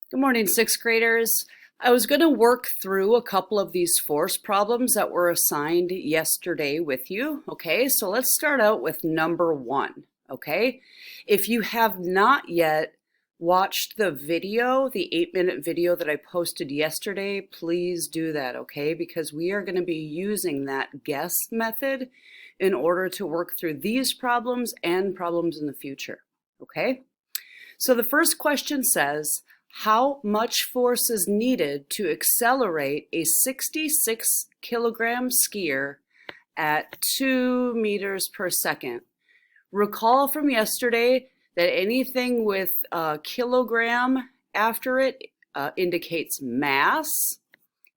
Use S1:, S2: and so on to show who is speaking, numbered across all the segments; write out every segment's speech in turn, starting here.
S1: Good morning, sixth graders. I was going to work through a couple of these force problems that were assigned yesterday with you. Okay, so let's start out with number one. Okay, if you have not yet watched the video, the 8-minute video that I posted yesterday, please do that, okay? Because we are going to be using that guess method in order to work through these problems and problems in the future, okay? So the first question says, how much force is needed to accelerate a 66 kilogram skier at 2 meters per second? Recall from yesterday that anything with kilogram after it indicates mass,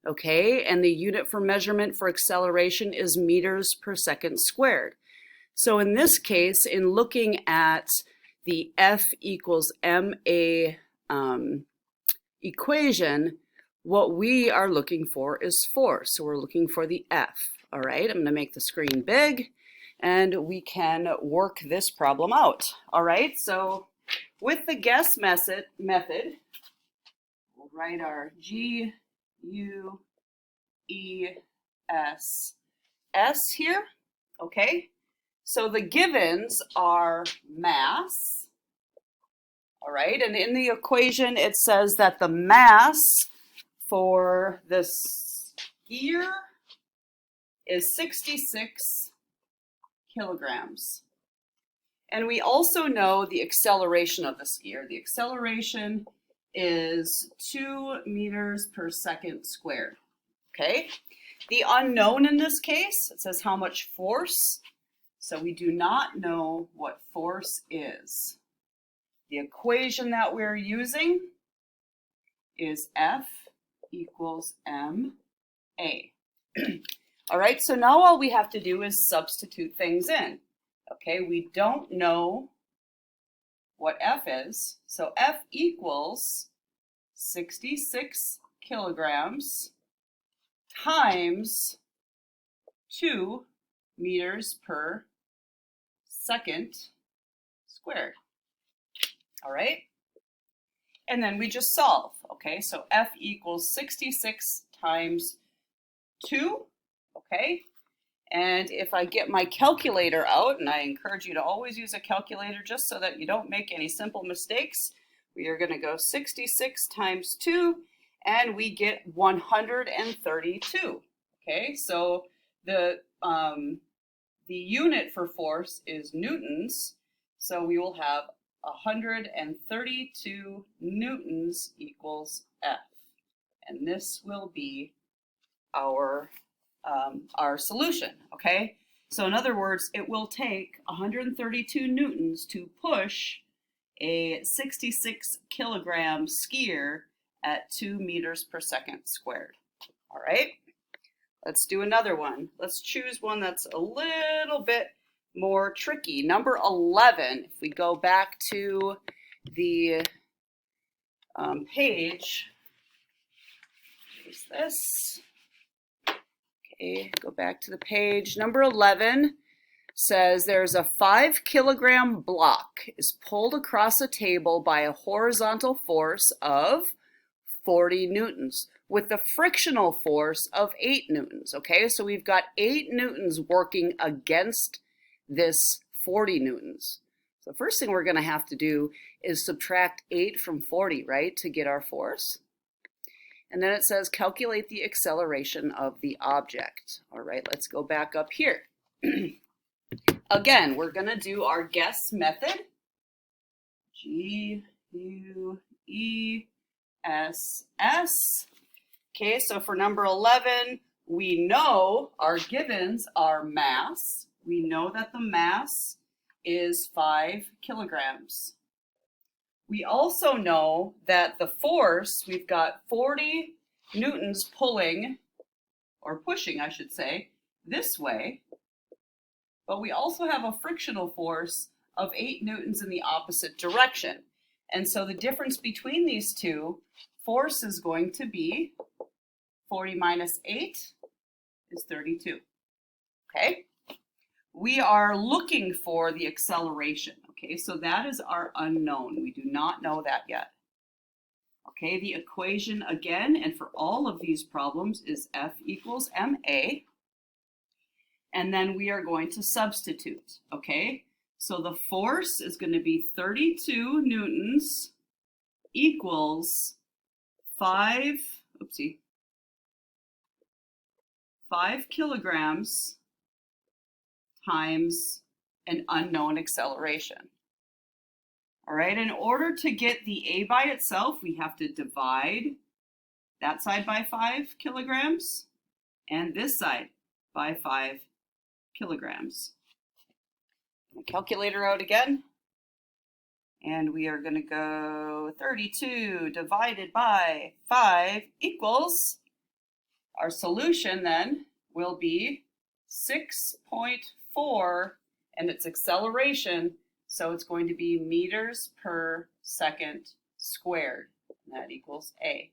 S1: okay? And the unit for measurement for acceleration is meters per second squared. So in this case, in looking at the F equals ma equation, what we are looking for is force. So we're looking for the F. All right, I'm going to make the screen big and we can work this problem out. All right, so with the guess method, we'll write our G, U, E, S, S here. Okay, so the givens are mass. All right, and in the equation, it says that the mass for the skier is 66 kilograms. And we also know the acceleration of the skier. The acceleration is 2 meters per second squared, okay? The unknown in this case, it says how much force. So we do not know what force is. The equation that we're using is F equals ma. All right, so now all we have to do is substitute things in. Okay, we don't know what F is, so F equals 66 kilograms times 2 meters per second squared. All right, and then we just solve. Okay, so F equals 66 times 2, okay? And if I get my calculator out, and I encourage you to always use a calculator just so that you don't make any simple mistakes, we are going to go 66 times 2, and we get 132. Okay, so the unit for force is newtons, so we will have 132 newtons equals F. And this will be our solution, okay? So in other words, it will take 132 newtons to push a 66 kilogram skier at 2 meters per second squared. All right, let's do another one. Let's choose one that's a little bit more tricky. Number 11, if we go back to the page, is this? Okay, go back to the page. Number 11 says there's a 5 kilogram block is pulled across a table by a horizontal force of 40 newtons with a frictional force of 8 newtons. Okay, so we've got 8 newtons working against this 40 newtons. So the first thing we're going to have to do is subtract 8 from 40, right, to get our force. And then it says calculate the acceleration of the object. All right, let's go back up here. Again, we're going to do our guess method. G, U, E, S, S. Okay, so for number 11, we know our givens are mass. We know that the mass is 5 kilograms. We also know that the force, we've got 40 newtons pulling, or pushing, I should say, this way. But we also have a frictional force of 8 newtons in the opposite direction. And so the difference between these two, force is going to be 40 minus 8 is 32. Okay? We are looking for the acceleration. Okay, so that is our unknown. We do not know that yet. Okay, the equation again, and for all of these problems, is F equals ma. And then we are going to substitute, okay? So the force is going to be 32 newtons equals 5 kilograms times an unknown acceleration. All right, in order to get the A by itself, we have to divide that side by 5 kilograms and this side by 5 kilograms. My calculator out again. And we are going to go 32 divided by 5 equals, our solution then will be 6.4, and its acceleration, so it's going to be meters per second squared. And that equals A.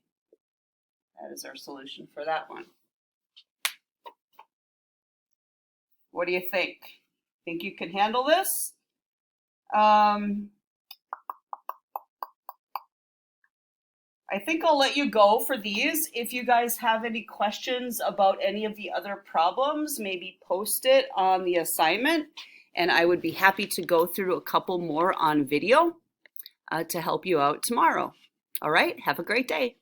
S1: That is our solution for that one. What do you think? Think you can handle this? I think I'll let you go for these. If you guys have any questions about any of the other problems, maybe post it on the assignment, and I would be happy to go through a couple more on video to help you out tomorrow. All right, have a great day.